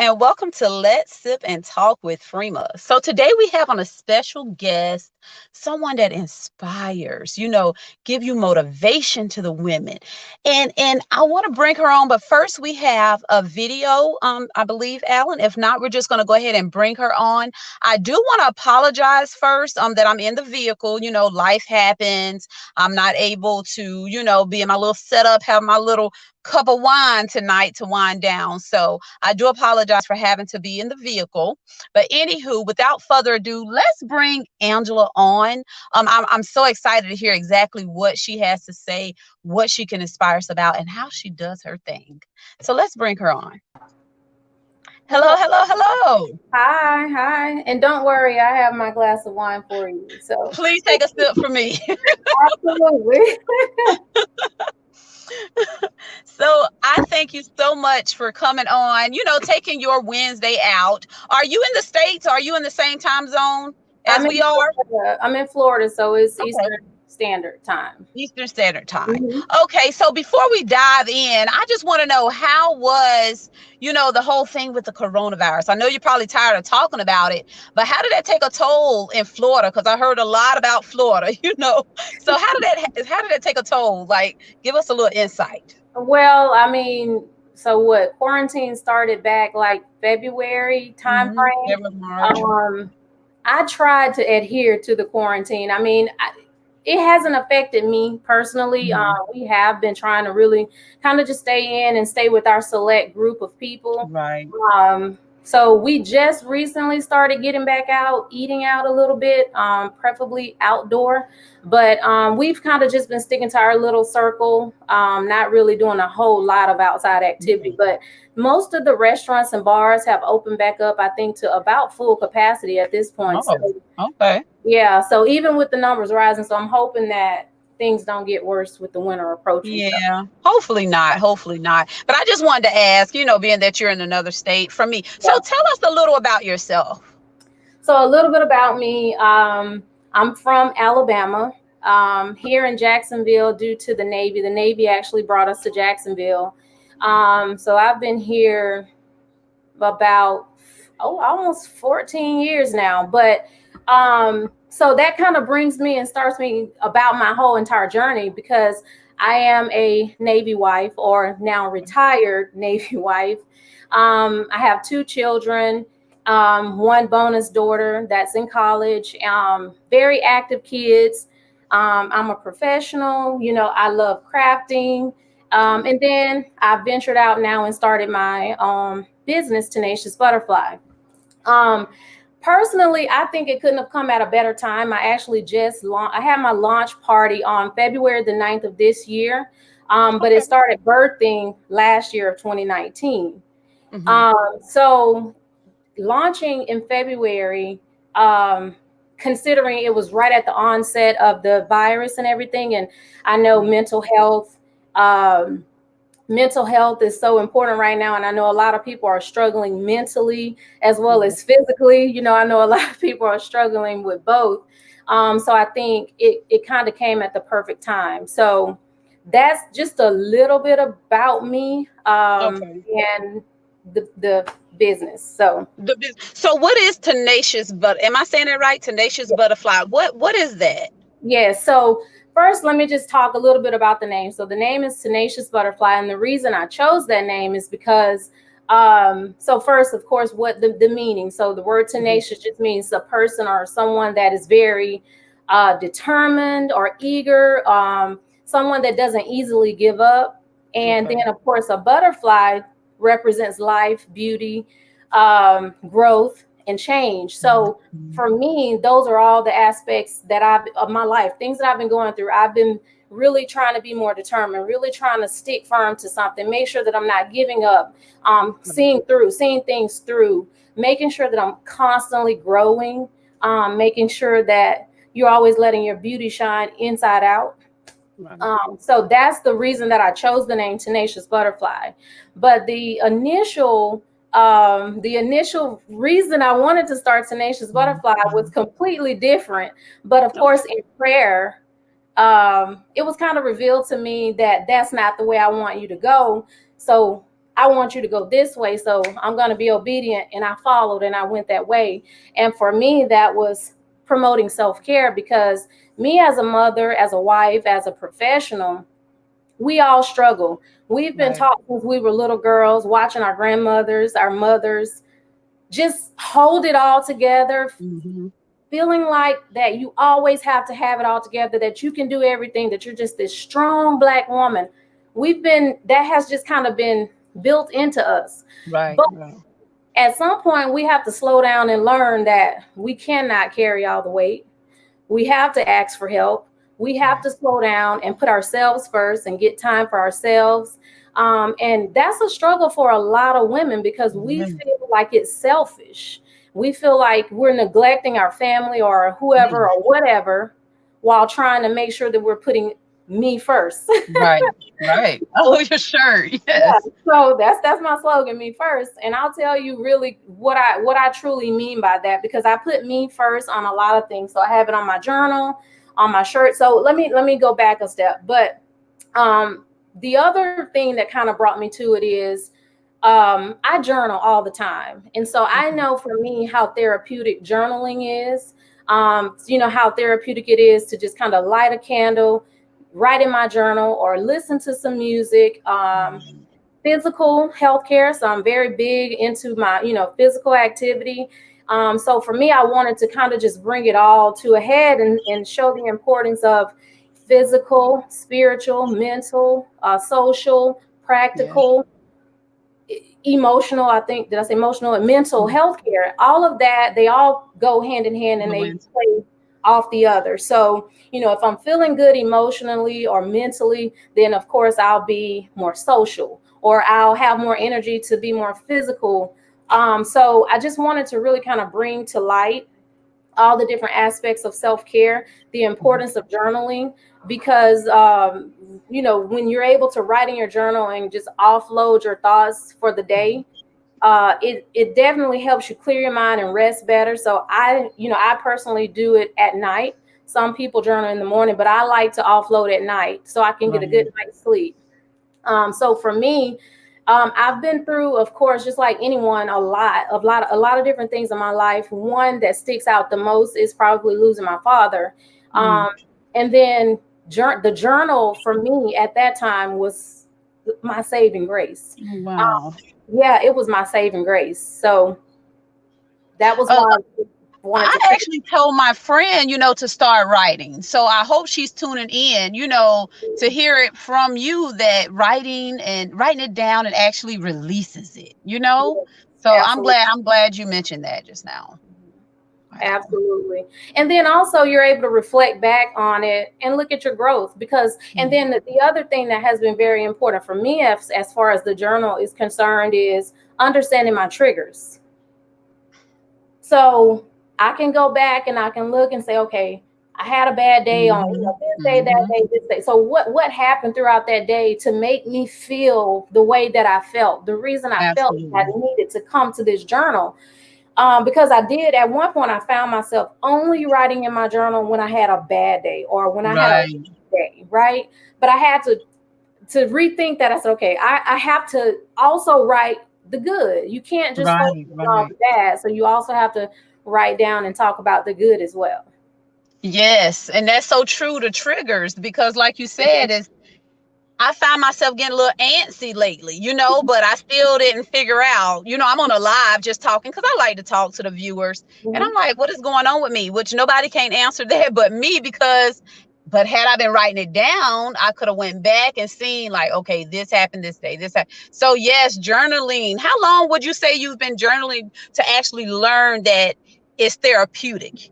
and welcome to Let's Sip and Talk with Freema. So today we have on a special guest, someone that inspires, give you motivation to the women. And I want to bring her on, but first we have a video, I believe, Alan. If not, we're just going to go ahead and bring her on. I do want to apologize first, that I'm in the vehicle. Life happens. I'm not able to, be in my little setup, have my little cup of wine tonight to wind down. So I do apologize for having to be in the vehicle. But anywho, without further ado, let's bring Angela on. I'm so excited to hear exactly what she has to say, what she can inspire us about, and how she does her thing. So let's bring her on. Hello, hello, hello. Hi. And don't worry, I have my glass of wine for you. So please take a sip for me. Absolutely. So I thank you so much for coming on, taking your Wednesday out. Are you in the States? Are you in the same time zone as we are? I'm in Florida, so it's Okay. Eastern Standard Time. Eastern Standard Time. Mm-hmm. Okay, so before we dive in, I just want to know, how was, the whole thing with the coronavirus? I know you're probably tired of talking about it, but how did that take a toll in Florida? Because I heard a lot about Florida, So how did that take a toll? Like, give us a little insight. Well, so what? Quarantine started back like February time frame. I tried to adhere to the quarantine. It hasn't affected me personally. Mm-hmm. We have been trying to really kind of just stay in and stay with our select group of people. Right. So we just recently started getting back out, eating out a little bit, preferably outdoor. But we've kind of just been sticking to our little circle, not really doing a whole lot of outside activity. But most of the restaurants and bars have opened back up, I think, to about full capacity at this point. Oh, okay. Yeah, so even with the numbers rising, so I'm hoping that things don't get worse with the winter approaching. Yeah, hopefully not. But I just wanted to ask, being that you're in another state from me. So tell us a little about yourself. So a little bit about me. I'm from Alabama, here in Jacksonville due to the Navy. The Navy actually brought us to Jacksonville. So I've been here about almost 14 years now. But so that kind of brings me and starts me about my whole entire journey, because I am a Navy wife, or now retired Navy wife. I have 2 children, one bonus daughter that's in college, very active kids. I'm a professional, I love crafting. And then I ventured out now and started my business, Tenacious Butterfly. Personally, I think it couldn't have come at a better time. I actually I had my launch party on February the 9th of this year, but it started birthing last year of 2019. Mm-hmm. So launching in February, considering it was right at the onset of the virus and everything, and I know mental health is so important right now. And I know a lot of people are struggling mentally as well as physically. I know a lot of people are struggling with both. So I think it kind of came at the perfect time. So that's just a little bit about me and the business. So what is Tenacious? But am I saying it right? Tenacious Butterfly. What is that? Yeah. So first, let me just talk a little bit about the name. So the name is Tenacious Butterfly. And the reason I chose that name is because, so first, of course, what the meaning. So the word tenacious just means a person or someone that is very determined or eager, someone that doesn't easily give up. And then, of course, a butterfly represents life, beauty, growth, and change. So for me, those are all the aspects of my life, things that I've been going through. I've been really trying to be more determined, really trying to stick firm to something, make sure that I'm not giving up, seeing things through, making sure that I'm constantly growing, making sure that you're always letting your beauty shine inside out. So that's the reason that I chose the name Tenacious Butterfly. But the initial reason I wanted to start Tenacious Butterfly was completely different. But of course, in prayer, it was kind of revealed to me that that's not the way I want you to go. So I want you to go this way, so I'm going to be obedient. And I followed and I went that way. And for me, that was promoting self-care, because me as a mother, as a wife, as a professional, we all struggle. We've been Right. taught since we were little girls, watching our grandmothers, our mothers just hold it all together, Mm-hmm. feeling like that you always have to have it all together, that you can do everything, that you're just this strong Black woman. That has just kind of been built into us. Right. But Right. at some point, we have to slow down and learn that we cannot carry all the weight. We have to ask for help. We have Right. to slow down and put ourselves first and get time for ourselves. And that's a struggle for a lot of women, because we Yes. feel like it's selfish. We feel like we're neglecting our family or whoever Yes. or whatever, while trying to make sure that we're putting me first. Right. Right. Oh, your shirt. Yeah, Yes. so that's my slogan, me first. And I'll tell you really what I truly mean by that, because I put me first on a lot of things. So I have it on my journal, on my shirt. So let me go back a step. But the other thing that kind of brought me to it is, I journal all the time. And so I Okay. know for me how therapeutic journaling is. How therapeutic it is to just kind of light a candle, write in my journal, or listen to some music. Right. Physical healthcare. So I'm very big into my, physical activity. So for me, I wanted to kind of just bring it all to a head, and show the importance of physical, spiritual, mental, social, Yeah. practical, emotional. I think, did I say emotional and mental Mhm. health care? All of that, they all go hand in hand, and they Influence. play off the other. So, if I'm feeling good emotionally or mentally, then of course I'll be more social, or I'll have more energy to be more physical. So I just wanted to really kind of bring to light all the different aspects of self-care, the Mhm. importance of journaling, because when you're able to write in your journal and just offload your thoughts for the day, it definitely helps you clear your mind and rest better. So I personally do it at night. Some people journal in the morning, but I like to offload at night so I can get a good Right. night's sleep. So for me, I've been through, of course, just like anyone, a lot of different things in my life. One that sticks out the most is probably losing my father. Mm. Um, and then the journal for me at that time was my saving grace. Oh, wow. Yeah, it was my saving grace. So that was Uh, why I wanted I to create. actually told my friend, to start writing. So I hope she's tuning in, to hear it from you, that writing it down and actually releases it. So Absolutely. I'm glad you mentioned that just now. Wow. Absolutely. And then also you're able to reflect back on it and look at your growth, because, and Mm. then the other thing that has been very important for me as far as the journal is concerned is understanding my triggers. So I can go back and I can look and say, okay, I had a bad day on Mhm. this day, that Mhm. day, this day. So what happened throughout that day to make me feel the way that I felt? The reason I felt I Absolutely. needed to come to this journal, because I did at one point, I found myself only writing in my journal when I had a bad day or when I had a Right. day, right? But I had to rethink that. I said, okay, I have to also write the good. You can't just focus Right. on all Right. the bad. So you also have to write down and talk about the good as well. Yes, and that's so true to triggers, because like you said, is I find myself getting a little antsy lately, but I still didn't figure out, I'm on a live just talking because I like to talk to the viewers. And I'm Mhm. like, what is going on with me? Which nobody can answer that but me, but had I been writing it down, I could have went back and seen like, okay, this happened this day, this happened. So yes, journaling. How long would you say you've been journaling to actually learn that it's therapeutic?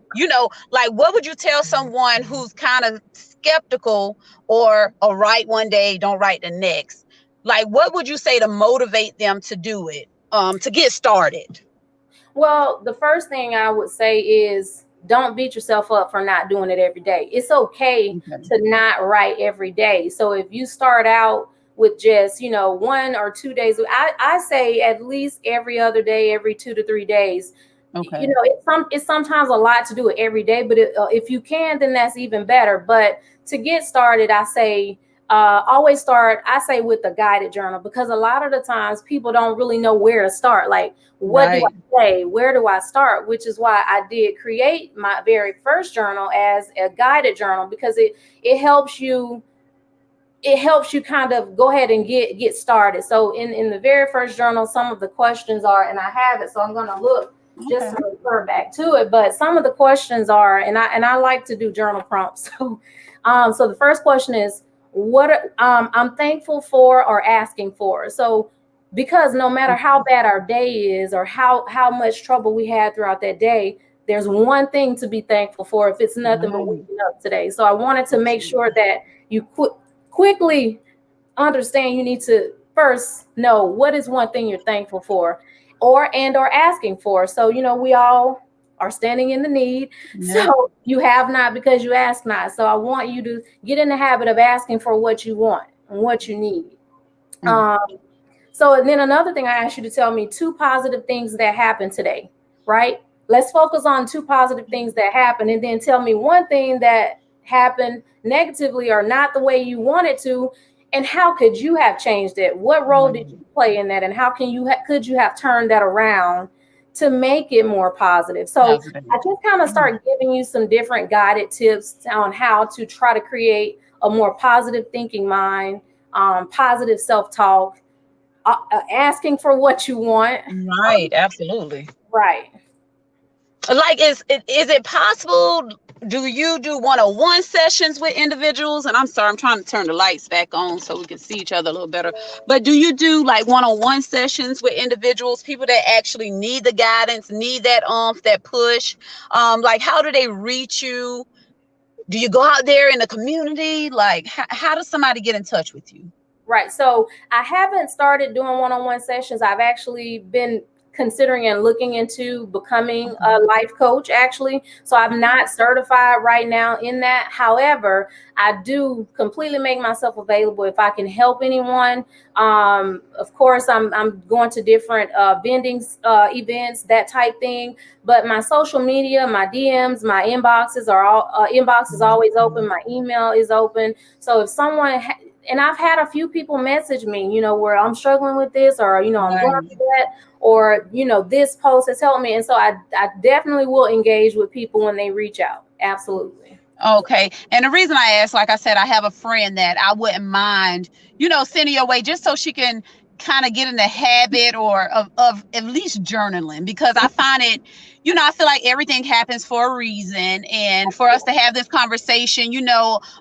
Like what would you tell someone who's kind of skeptical, or write one day, don't write the next? Like, what would you say to motivate them to do it, to get started? Well, the first thing I would say is don't beat yourself up for not doing it every day. It's okay Okay. to not write every day. So if you start out with just, 1 or 2 days, I say at least every other day, every 2 to 3 days. Okay. It's sometimes a lot to do it every day, but if you can, then that's even better. But to get started, I say always start, I say, with a guided journal, because a lot of the times people don't really know where to start. Like, what do Right. I say? Where do I start? Which is why I did create my very first journal as a guided journal, because it helps you kind of go ahead and get started. So in the very first journal, some of the questions are, and I have it, so I'm going to look just Okay. to refer back to it. But some of the questions are, and I like to do journal prompts. So the first question is, what I'm thankful for or asking for. So because no matter how bad our day is, or how much trouble we had throughout that day, there's one thing to be thankful for, if it's nothing but Right. waking up today. So I wanted to make sure Absolutely. that you quickly understand you need to first know what is one thing you're thankful for, or asking for. So we all are standing in the need. Yep. So you have not because you ask not. So I want you to get in the habit of asking for what you want and what you need. Mm. um, so, and then another thing, I asked you to tell me two positive things that happened today, right? Let's focus on two positive things that happened, and then tell me one thing that happened negatively or not the way you wanted to, and how could you have changed it? What role did Right. you play in that, and how could you have turned that around to make it more positive? So Positive. I just kind of Mm. start giving you some different guided tips on how to try to create a more positive thinking mind, positive self-talk, asking for what you want. Right. Absolutely. Right. Like, is it possible? Do you do one-on-one sessions with individuals? And I'm sorry, I'm trying to turn the lights back on so we can see each other a little better. But do you do like one-on-one sessions with individuals, people that actually need the guidance, need that that push? Like, how do they reach you? Do you go out there in the community? Like, how does somebody get in touch with you? Right. So I haven't started doing one-on-one sessions. I've actually been considering and looking into becoming Okay. a life coach, actually. So I'm Okay. not certified right now in that. However, I do completely make myself available if I can help anyone. Of course, I'm going to different vending events, that type thing. But my social media, my DMs, my inbox is always open. My email is open. So if someone and I've had a few people message me, where I'm struggling with this, or, I'm going Right. through that, or, this post has helped me. And so I definitely will engage with people when they reach out. Absolutely. Okay. And the reason I asked, like I said, I have a friend that I wouldn't mind, sending your way just so she can kind of get in the habit or of at least journaling, because I find it, I feel like everything happens for a reason. And for us to have this conversation,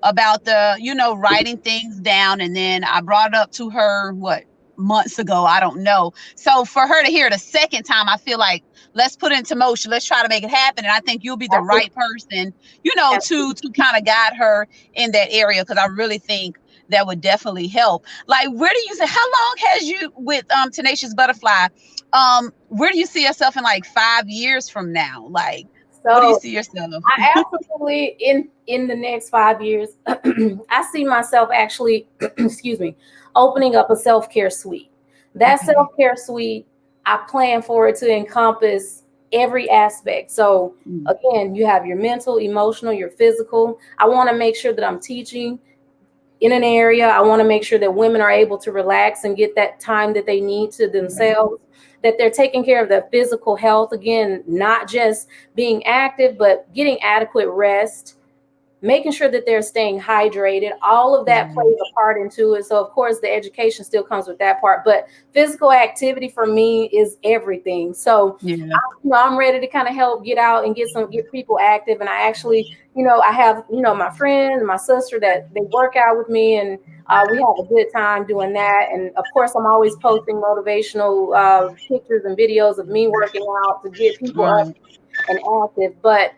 about writing things down. And then I brought it up to her, what, months ago, I don't know. So for her to hear it a second time, I feel like, let's put it into motion. Let's try to make it happen. And I think you'll be the right person, to kind of guide her in that area, because I really think that would definitely help. Like, where do you say, how long has you with Tenacious Butterfly? Where do you see yourself in like 5 years from now? Like, what do you So see yourself? I absolutely, in the next 5 years, I see myself actually, excuse me, opening up a self-care suite. That Okay. self-care suite, I plan for it to encompass every aspect. So Mm. again, you have your mental, emotional, your physical. I want to make sure that I'm teaching in an area. I want to make sure that women are able to relax and get that time that they need to Right. themselves, that they're taking care of their physical health. Again, not just being active, but getting adequate rest, making sure that they're staying hydrated. All of that Right. plays a part into it. So of course the education still comes with that part, but physical activity for me is everything. So Yeah. I'm ready to kind of help get people active. And I actually, I have, my friend, my sister, that they work out with me, and we have a good time doing that. And of course, I'm always posting motivational pictures and videos of me working out to get people up Right. and active. But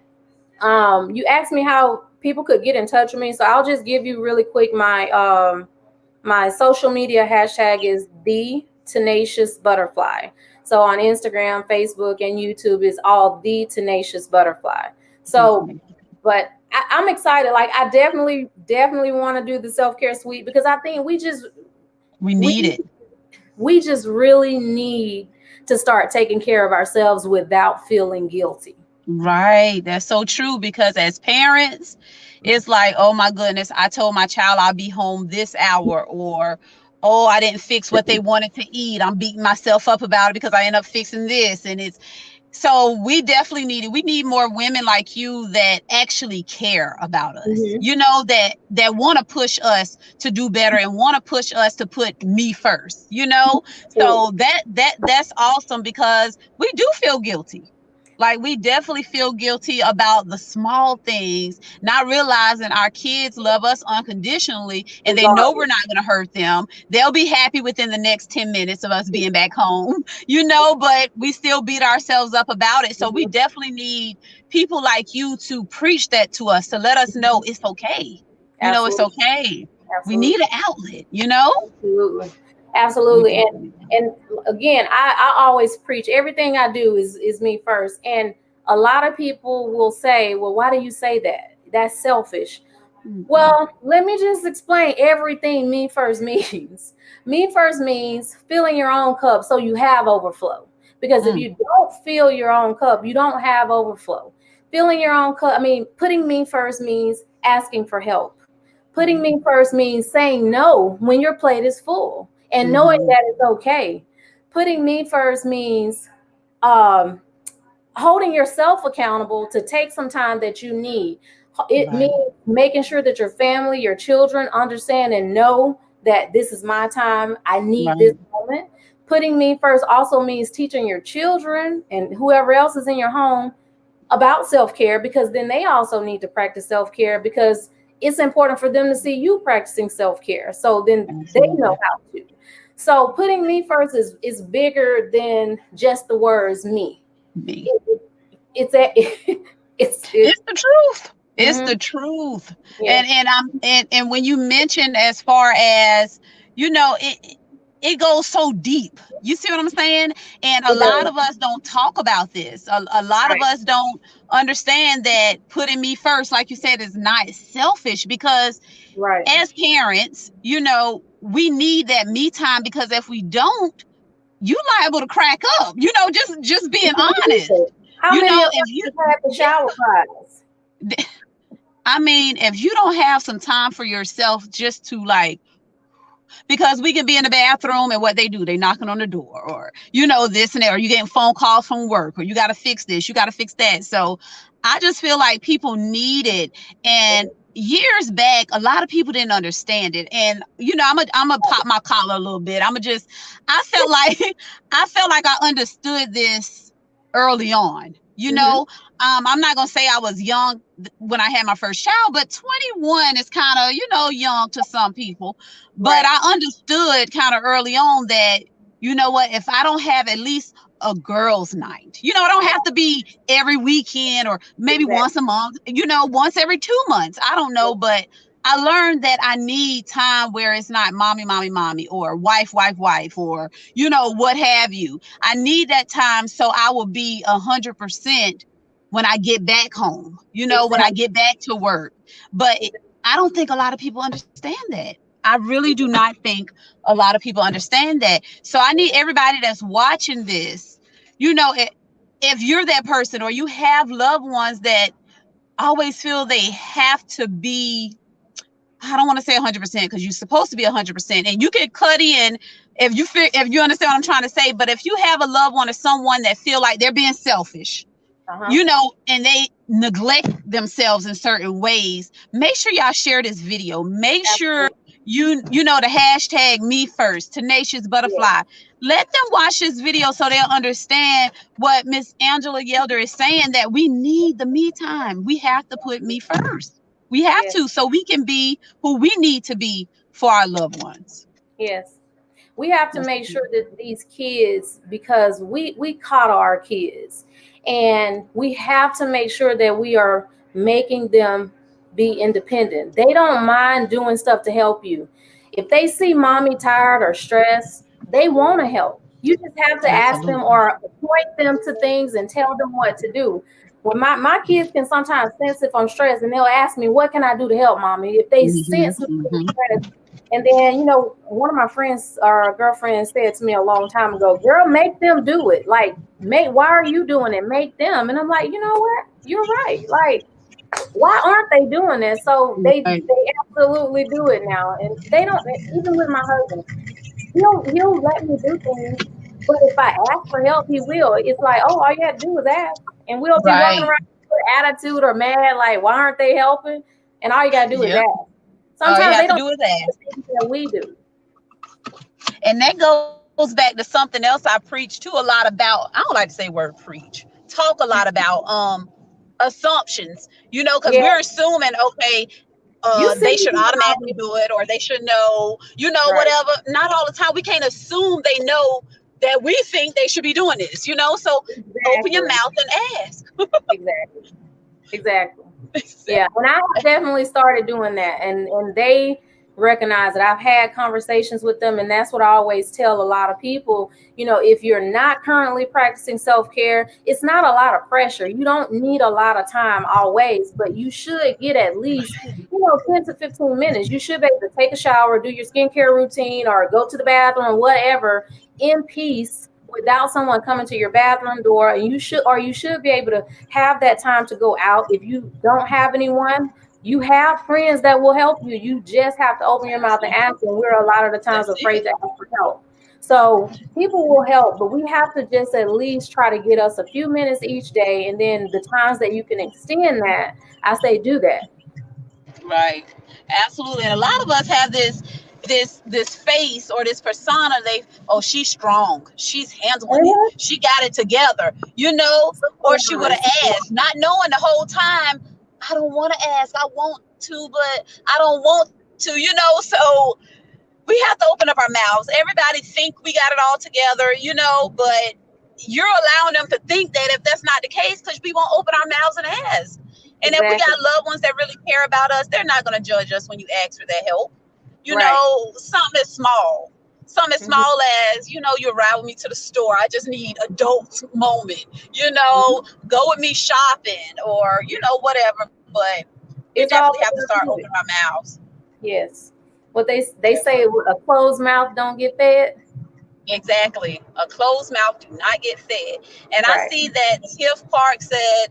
you asked me how people could get in touch with me, so I'll just give you really quick my social media hashtag is the Tenacious Butterfly. So on Instagram, Facebook, and YouTube is all the Tenacious Butterfly. So, but I'm excited. Like, I definitely want to do the self care suite, because I think We we need it. we just really need to start taking care of ourselves without feeling guilty. Right. That's so true, because as parents, it's like, oh my goodness, I told my child I'll be home this hour, or oh, I didn't fix what they wanted to eat. I'm beating myself up about it because I end up fixing this. And it's so we definitely we need more women like you that actually care about us, Mm-hmm. that want to push us to do better and want to push us to put me first, Absolutely. so that's awesome, because we do feel guilty. Like, we definitely feel guilty about the small things, not realizing our kids love us unconditionally, and they know we're Regardless. not going to hurt them. They'll be happy within the next 10 minutes of us being back home, but we still beat ourselves up about it. So we Mm-hmm. definitely need people like you to preach that to us, to let us know it's okay. It's Absolutely. okay. We need Absolutely. an outlet. Absolutely. We Absolutely. definitely And again, I always preach everything I do is me first. And a lot of people will say, well, why do you say that? That's selfish. mm-mm, Well, let me just explain everything me first means. Me first means filling your own cup so you have overflow. Because if mm, you don't fill your own cup, you don't have overflow. Filling your own cup, I mean, putting me first means asking for help. Putting mm, me first means saying no when your plate is full and knowing mhm, that it's okay. Putting me first means um, holding yourself accountable to take some time that you need. It right, means making sure that your family, your children understand and know that this is my time. I need this right. moment. Putting me first also means teaching your children and whoever else is in your home about self-care, because then they also need to practice self-care, because it's important for them to see you practicing self-care. So then they know Absolutely. how to. So putting me first is bigger than just the words me. Me. It, it's a it It's the truth. It's mhm, the truth. yes. And when you mentioned, as far as, it goes so deep. You see what I'm saying? And a It lot does. of us don't talk about this. A lot of Right. us don't understand that putting me first, like you said, is not selfish, because Right. as parents, we need that me time, because if we don't, you liable to crack up, just being honest. How many of If us you have had the Yeah. shower cries? I mean, if you don't have some time for yourself, just to, like, because we can be in the bathroom, and what they do, they knocking on the door, or this and that, or you getting phone calls from work, or you got to fix this, you got to fix that. So I just feel like people need it. And years back, a lot of people didn't understand it. And I'm a pop my collar a little bit. I felt like I understood this early on. Mm-hmm. I'm not gonna say I was young when I had my first child, but 21 is kind of, young to some people. But Right. I understood kind of early on that, what, if I don't have at least a girls' night, it don't have to be every weekend, or maybe once a Exactly. month, once every 2 months. I don't know, but I learned that I need time where it's not mommy, mommy, mommy, or wife, wife, wife, or, what have you. I need that time, so I will be 100% when I get back home, when I Exactly. get back to work. But I don't think a lot of people understand that. I really do not think a lot of people understand that. So I need everybody that's watching this, if you're that person, or you have loved ones that always feel they have to be, I don't want to say 100%, because you're supposed to be 100%, and you can cut in if you understand what I'm trying to say. But if you have a loved one or someone that feel like they're being selfish, Uh-huh. and they neglect themselves in certain ways, make sure y'all share this video. Make sure Absolutely. the hashtag me first, tenacious Yeah. butterfly. Let them watch this video so they'll understand what Miss Angela Yelder is saying, that we need the me time. We have to put me first. We have Yes. to, so we can be who we need to be for our loved ones. Yes. We have to That's make sure that these kids, because we coddle our kids, and we have to make sure that we are making them be independent. They don't mind doing stuff to help you. If they see mommy tired or stressed, they want to help. You just have to ask them absolutely. or point them to things and tell them what to do. When my kids can sometimes sense if I'm stressed, and they'll ask me, what can I do to help, mommy? If they Hmm. sense me being Hmm. stressed, And then, you know, one of my friends or girlfriends said to me a long time ago, girl, make them do it. Like, why are you doing it? Make them. And I'm like, you know what? You're right. Like, why aren't they doing that? So Right. they absolutely do it now. And they don't, even with my husband, he'll let me do things. But if I ask for help, he will. It's like, oh, all you have to do is ask. And we'll be walking Right. around with attitude or mad, like, why aren't they helping? And all you gotta do is Yep. ask. All you Sometimes have they to don't do is do ask. the things that we do. And that goes back to something else I preach too a lot about. I don't like to say word preach. Talk a lot about assumptions, because Yeah, we're assuming, okay, you see they me should doing all automatically this. do it, or they should know, Right. whatever. Not all the time. We can't assume they know that we think they should be doing this. So open your Exactly. mouth and ask. Exactly. Exactly. Yeah, and I have definitely started doing that, and they recognize that. I've had conversations with them, and that's what I always tell a lot of people. You know, if you're not currently practicing self-care, it's not a lot of pressure. You don't need a lot of time always, but you should get at least, 10 to 15 minutes. You should be able to take a shower, do your skincare routine, or go to the bathroom, whatever, in peace without someone coming to your bathroom door. And you should be able to have that time to go out. If you don't have anyone, you have friends that will help you. You just have to open your That's mouth and it. ask, and we're a lot of the times That's afraid it. to ask for help. So people will help, but we have to just at least try to get us a few minutes each day, and then the times that you can extend that, I say do that. Right. Absolutely. And a lot of us have this face or this persona. Oh, she's strong, she's handling it, Mhm. she got it together. Or she would have asked, not knowing the whole time, I don't want to ask, I want to, but I don't want to. So we have to open up our mouths. Everybody think we got it all together, but you're allowing them to think that if that's not the case, because we won't open our mouths and ask. And if we Exactly. got loved ones that really care about us, they're not going to judge us when you ask for that help. Right. Something is small. Something as Mhm. small as, you ride with me to the store. I just need adult moment. Mhm. Go with me shopping, or, whatever. But we It's definitely all have to start opening therapeutic. our mouths. Yes. What they say, Definitely. a closed mouth don't get fed. Exactly. A closed mouth do not get fed. And I Right. see that Tiff Park said,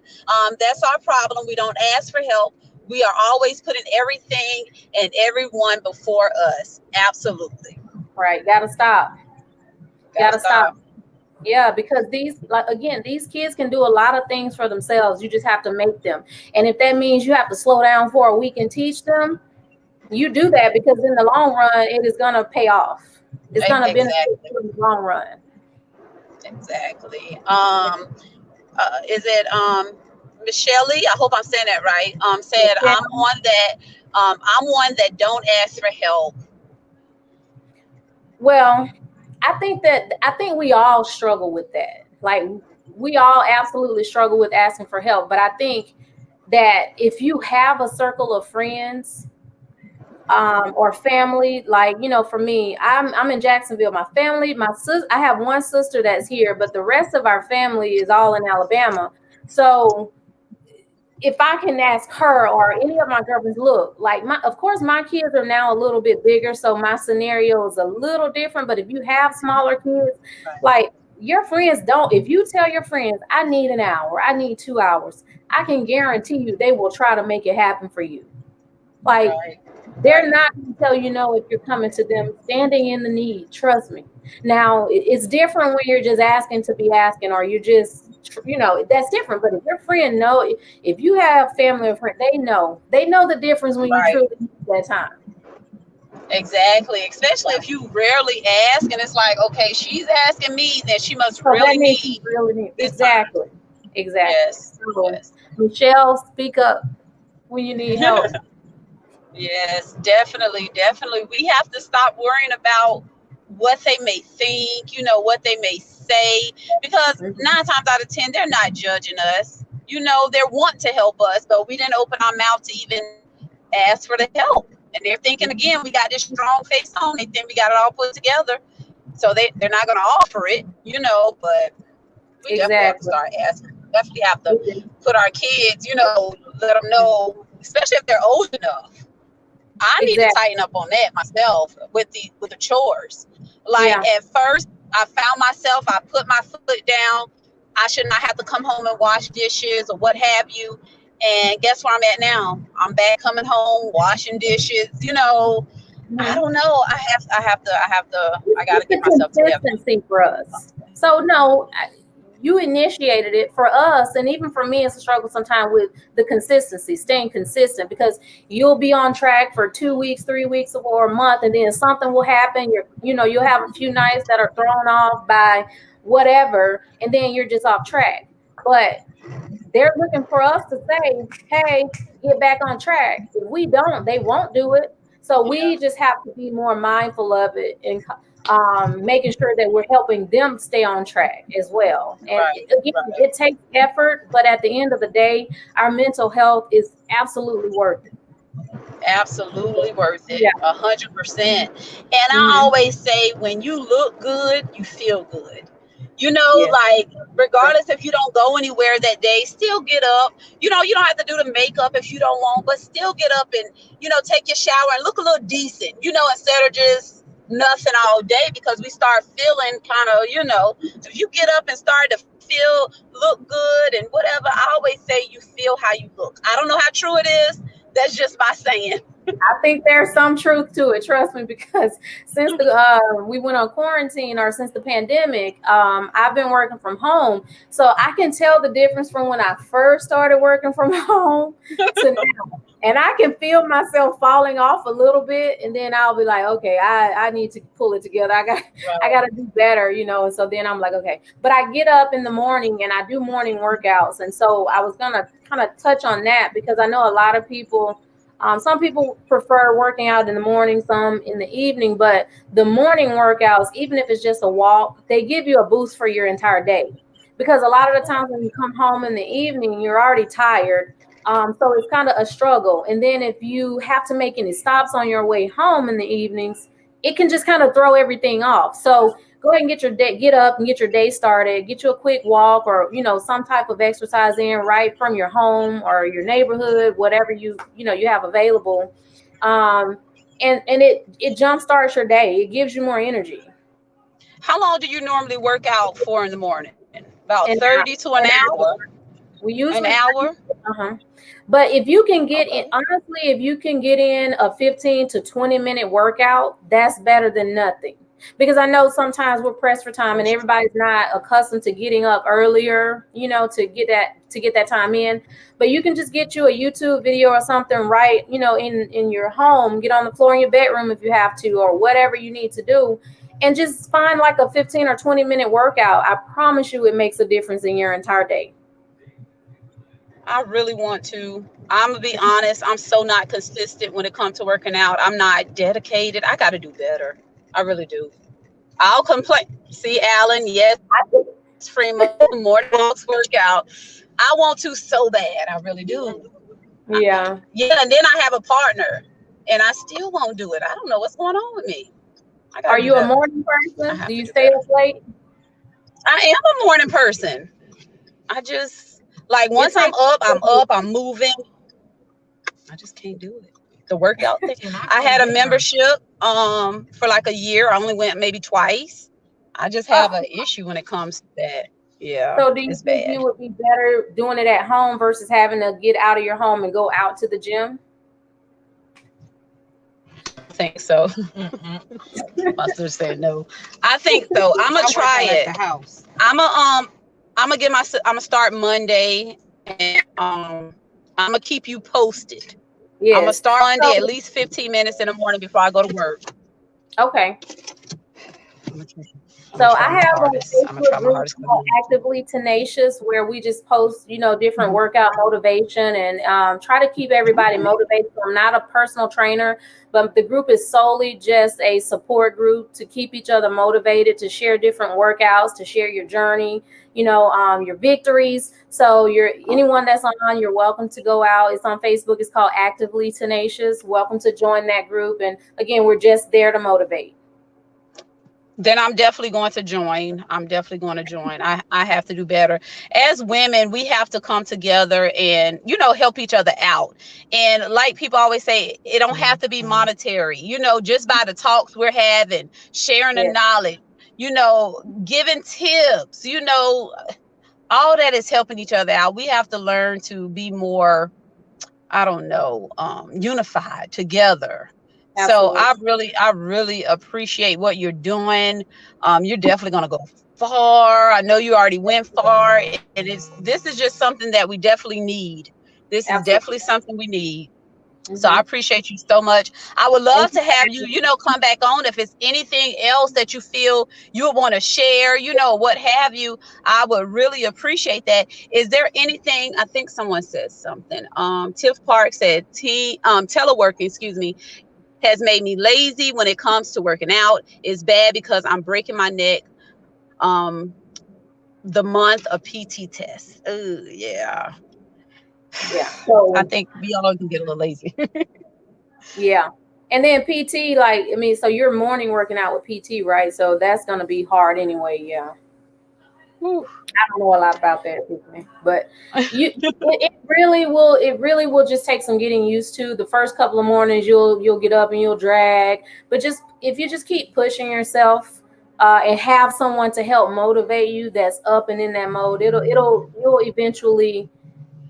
that's our problem. We don't ask for help. We are always putting everything and everyone before us. Absolutely. Right. Gotta stop. Gotta Gotta stop. stop. Yeah, because these kids can do a lot of things for themselves. You just have to make them. And if that means you have to slow down for a week and teach them, you do that, because in the long run, it is gonna pay off. It's gonna benefit Exactly. you in the long run. Exactly. Is it Michelle Lee? I hope I'm saying that right. Said Yeah. I'm one that don't ask for help. Well, I think we all struggle with that. Like, we all absolutely struggle with asking for help. But I think that if you have a circle of friends, or family, like, for me, I'm in Jacksonville. My family, I have one sister that's here, but the rest of our family is all in Alabama. So if I can ask her or any of my girlfriends, look, like, of course my kids are now a little bit bigger, so my scenario is a little different. But if you have smaller kids, Right. like, your friends don't, if you tell your friends, I need an hour, I need 2 hours, I can guarantee you they will try to make it happen for you. Like, Right. they're Right. not going to tell you no if you're coming to them standing in the need. Trust me. Now, it's different when you're just asking to be asking, or you're just, that's different. But if your friend know, if you have family or friend, they know the difference when you Right. truly need that time. Exactly. Especially if you rarely ask and it's like, okay, she's asking me, then she must So that really means you need really need, this time. exactly, exactly. Yes. So, Yes. Michelle, speak up when you need help. Yes, definitely, definitely. We have to stop worrying about what they may think, what they may say, because Mhm. 9 times out of 10, they're not judging us. They're wanting to help us, but we didn't open our mouth to even ask for the help. And they're thinking, again, we got this strong face on. They think we got it all put together. So they're not going to offer it, but we definitely have to Exactly. start asking. Definitely have to put our kids, let them know, especially if they're old enough. I need to Exactly. tighten up on that myself with the chores. Like Yeah. at first, I found myself, I put my foot down. I should not have to come home and wash dishes or what have you. And guess where I'm at now? I'm back coming home, washing dishes. You know, I Mhm. don't know. I got It's to the get myself together. consistency for us. So no, you initiated it. For us, and even for me, it's a struggle sometimes with the consistency, staying consistent, because you'll be on track for 2 weeks, 3 weeks, or a month, and then something will happen. You'll have a few nights that are thrown off by whatever, and then you're just off track. But they're looking for us to say, hey, get back on track. If we don't, they won't do it. So Yeah, we just have to be more mindful of it, and making sure that we're helping them stay on track as well. And right, again, right. it takes effort, but at the end of the day, our mental health is absolutely worth it. Absolutely worth Yeah. it, 100%. And I Hmm. always say, when you look good, you feel good. You know, Yeah. like regardless if you don't go anywhere that day, still get up. You know, you don't have to do the makeup if you don't want, but still get up and take your shower and look a little decent. Instead of just nothing all day, because we start feeling kind of, if you get up and start to look good and whatever. I always say you feel how you look. I don't know how true it is. That's just my saying. I think there's some truth to it. Trust me, because since we went on quarantine, or since the pandemic, I've been working from home, so I can tell the difference from when I first started working from home to now. And I can feel myself falling off a little bit, and then I'll be like, okay, I need to pull it together. I got to do better, And so then I'm like, okay. But I get up in the morning and I do morning workouts, and so I was gonna kind of touch on that, because I know a lot of people. Some people prefer working out in the morning, some in the evening, but the morning workouts, even if it's just a walk, they give you a boost for your entire day. Because a lot of the times when you come home in the evening, you're already tired. So it's kind of a struggle. And then if you have to make any stops on your way home in the evenings, it can just kind of throw everything off. So go ahead and get up and get your day started. Get you a quick walk, or some type of exercise in right from your home or your neighborhood, whatever you have available. Um, and it jump starts your day. It gives you more energy. How long do you normally work out for in the morning? About And 30 to an an hour? hour. We An usually hour? uh-huh. But if you can get in, Okay. honestly, if you can get in a 15 to 20-minute workout, that's better than nothing. Because I know sometimes we're pressed for time and everybody's not accustomed to getting up earlier, to get that time in. But you can just get you a YouTube video or something, right, in your home, get on the floor in your bedroom if you have to, or whatever you need to do, and just find like a 15 or 20-minute workout. I promise you it makes a difference in your entire day. I really want to. I'm gonna be honest. I'm so not consistent when it comes to working out. I'm not dedicated. I got to do better. I really do. I'll complain. See, Alan. Yes, Freema. More dogs work out. I want to so bad. I really do. Yeah. Yeah, and then I have a partner, and I still won't do it. I don't know what's going on with me. I got Are to do you a better. morning I person? Do have to you do stay better. up late? I am a morning person. I just like It once I'm takes up, I'm up. I'm moving. I just can't do it. The workout thing. I had a membership for like a year. I only went maybe twice. I just have Oh, an issue when it comes to that. Yeah, so do you it's think bad. you would be better doing it at home versus having to get out of your home and go out to the gym? I think so. My sister said no. I think so. I'm gonna try it. I'm gonna I'm gonna start Monday, and I'm gonna keep you posted. I'm gonna Yes. start Monday at So, least 15 minutes in the morning before I go to work. okay. I'm gonna try, I'm So gonna I try my have a hardest. I'm gonna Facebook try my group hardest. called Actively Tenacious, where we just post, different Mhm. workout motivation, and try to keep everybody Okay. motivated. So I'm not a personal trainer, but the group is solely just a support group to keep each other motivated, to share different workouts, to share your journey, your victories. So anyone that's on, you're welcome to go out. It's on Facebook. It's called Actively Tenacious. Welcome to join that group. And again, we're just there to motivate. Then I'm definitely going to join. I'm definitely going to join. I have to do better. As women, we have to come together and, help each other out. And like people always say, it don't have to be monetary, just by the talks we're having, sharing the Yeah, knowledge, giving tips, all that is helping each other out. We have to learn to be more, I don't know, unified together. So absolutely. I really appreciate what you're doing. You're definitely gonna go far. I know you already went far, and this is just something that we definitely need. This is definitely Absolutely. something we need. So I Hmm. appreciate you so much. I would love Thank to you for have you, having come back on if it's anything else that you feel you would want to share, what have you. I would really appreciate that. Is there anything? I think someone said something. Tiff Park said, teleworking, excuse me, has made me lazy when it comes to working out. It's bad because I'm breaking my neck. Um, the month of PT test. Oh yeah. Yeah. I So think we all can get a little lazy. yeah. And then PT, like, I mean, so you're morning working out with PT, right? So that's gonna be hard anyway. Yeah. Whew. I don't know a lot about that, but it really will, it really will just take some getting used to. The first couple of mornings you'll get up and you'll drag, but just if you just keep pushing yourself and have someone to help motivate you that's up and in that mode, you'll eventually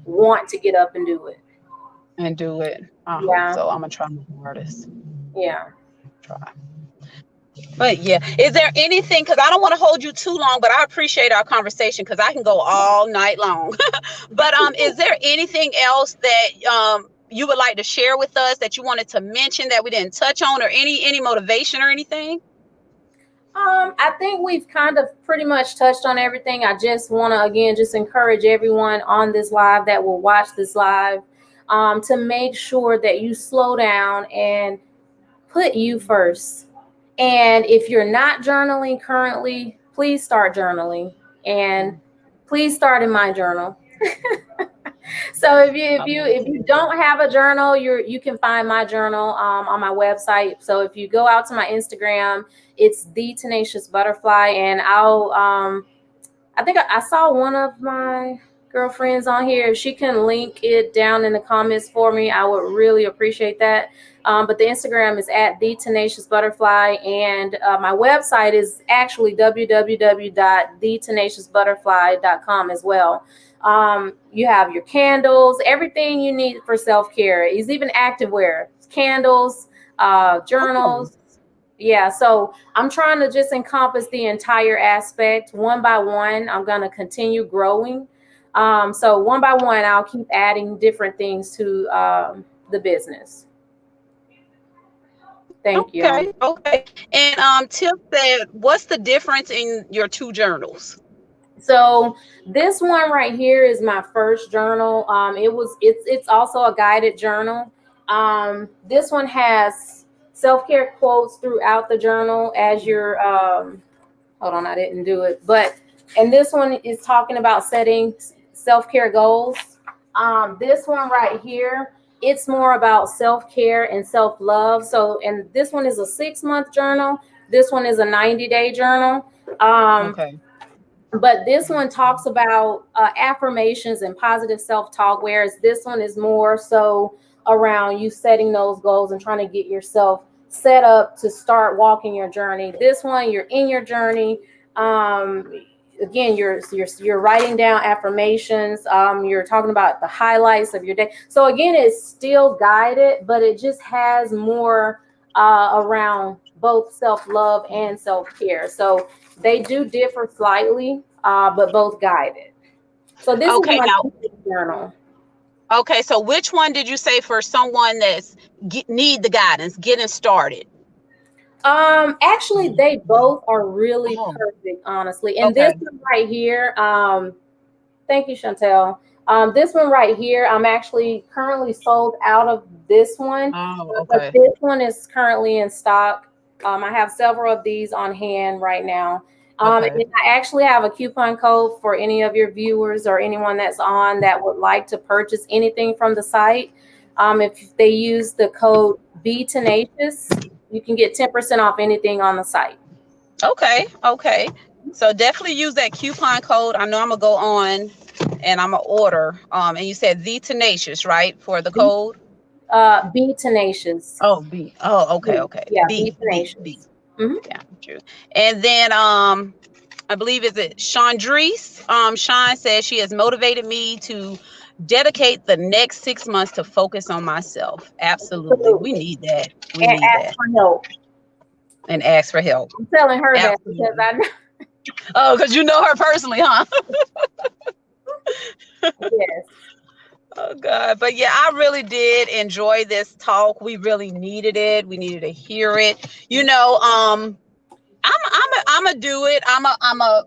want to get up and do it. And do it. I hope Yeah. so. I'm gonna try my hardest. Yeah. Try. But yeah, is there anything? Because I don't want to hold you too long, but I appreciate our conversation because I can go all night long. But is there anything else that you would like to share with us that you wanted to mention that we didn't touch on, or any motivation or anything? I think we've kind of pretty much touched on everything. I just want to again just encourage everyone on this live that will watch this live to make sure that you slow down and put you first. And if you're not journaling currently, please start journaling and please start in my journal. So if you don't have a journal, you can find my journal on my website. So if you go out to my Instagram, it's the Tenacious Butterfly, and I think I saw one of my girlfriends on here. If she can link it down in the comments for me, I would really appreciate that. But the Instagram is at the Tenacious Butterfly, and my website is actually www.thetenaciousbutterfly.com as well. You have your candles, everything you need for self-care. It's even activewear, candles, Oh, journals. Yeah, so I'm trying to just encompass the entire aspect one by one. I'm going to continue growing. So one by one, I'll keep adding different things to the business. Thank you. okay, okay. And Tip said, what's the difference in your two journals? So this one right here is my first journal. It's also a guided journal. This one has self-care quotes throughout the journal as you're hold on, I didn't do it. But and this one is talking about setting self-care goals. This one right here, it's more about self-care and self-love. So, and this one is a 6-month journal. This one is a 90-day journal. Um, Okay. but this one talks about affirmations and positive self-talk, whereas this one is more so around you setting those goals and trying to get yourself set up to start walking your journey. This one, you're in your journey. Again, you're writing down affirmations. You're talking about the highlights of your day. So again, it's still guided, but it just has more around both self-love and self-care. So they do differ slightly, but both guided. So this is Okay, my now, journal. okay, so which one did you say for someone that's need the guidance, getting started? Actually, they both are really Oh, perfect, honestly. And this okay. one right here, thank you, Chantel. This one right here, I'm actually currently sold out of this one, Oh, but okay. this one is currently in stock. I have several of these on hand right now. Okay. And I actually have a coupon code for any of your viewers or anyone that's on that would like to purchase anything from the site. If they use the code Be Tenacious, you can get 10% off anything on the site. Okay. Okay. So definitely use that coupon code. I know I'm gonna go on and I'm gonna order. And you said the Tenacious, right? For the Be, code. be tenacious. Oh, B. Oh, okay, B. okay. Yeah, be B. tenacious. Hmm. Yeah, true. And then I believe is it Chandrice. Sean says she has motivated me to dedicate the next 6 months to focus on myself. Absolutely. We Absolutely. need that. We And need ask that. for help. And ask for help. I'm telling her that because Absolutely. I know. Oh, because you know her personally, huh? Yes. Oh God. But yeah, I really did enjoy this talk. We really needed it. We needed to hear it. You know, I'm a do it. I'm a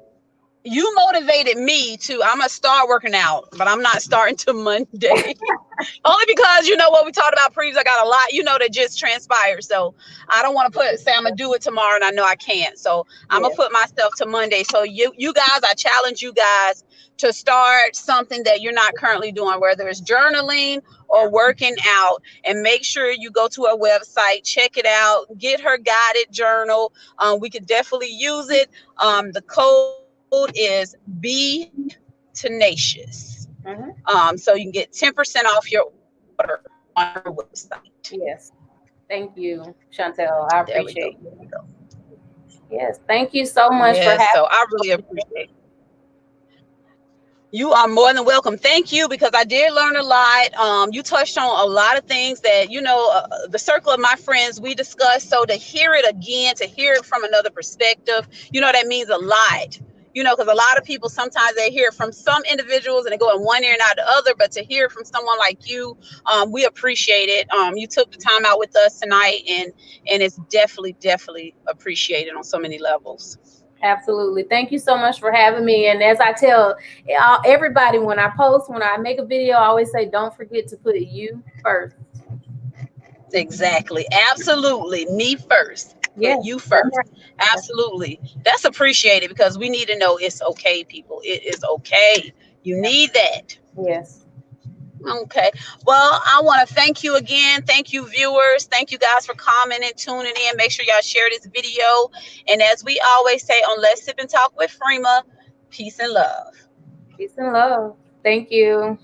you motivated me to I'm gonna start working out, but I'm not starting till Monday. Only because you know what we talked about previously. I got a lot, that just transpired. So I don't want to say I'm gonna do it tomorrow and I know I can't. So I'm gonna Yes. put myself to Monday. So you guys, I challenge you guys to start something that you're not currently doing, whether it's journaling or working out, and make sure you go to our website, check it out, get her guided journal. We could definitely use it. The code is Be Tenacious. Hmm. So you can get 10% off your order on her website. Yes. Thank you, Chantel. I There we go. appreciate There we you. go. Yes. Thank you so much for Yes, so I having really me. appreciate it. You are more than welcome. Thank you, because I did learn a lot. You touched on a lot of things that, the circle of my friends, we discussed. So to hear it again, to hear it from another perspective, that means a lot. Because a lot of people, sometimes they hear from some individuals and they go in one ear and out the other. But to hear from someone like you, we appreciate it. You took the time out with us tonight, and it's definitely appreciated on so many levels. Absolutely. Thank you so much for having me. And as I tell everybody when I post, when I make a video, I always say, don't forget to put you first. Exactly. Absolutely. Me first. Put Yes. you That's first. right. That's Absolutely. That's appreciated, because we need to know it's okay, people. It is okay. You right. need that. Yes. Okay. Well, I want to thank you again. Thank you, viewers. Thank you guys for commenting, tuning in. Make sure y'all share this video. And as we always say on Let's Sip and Talk with Freema, peace and love. Peace and love. Thank you.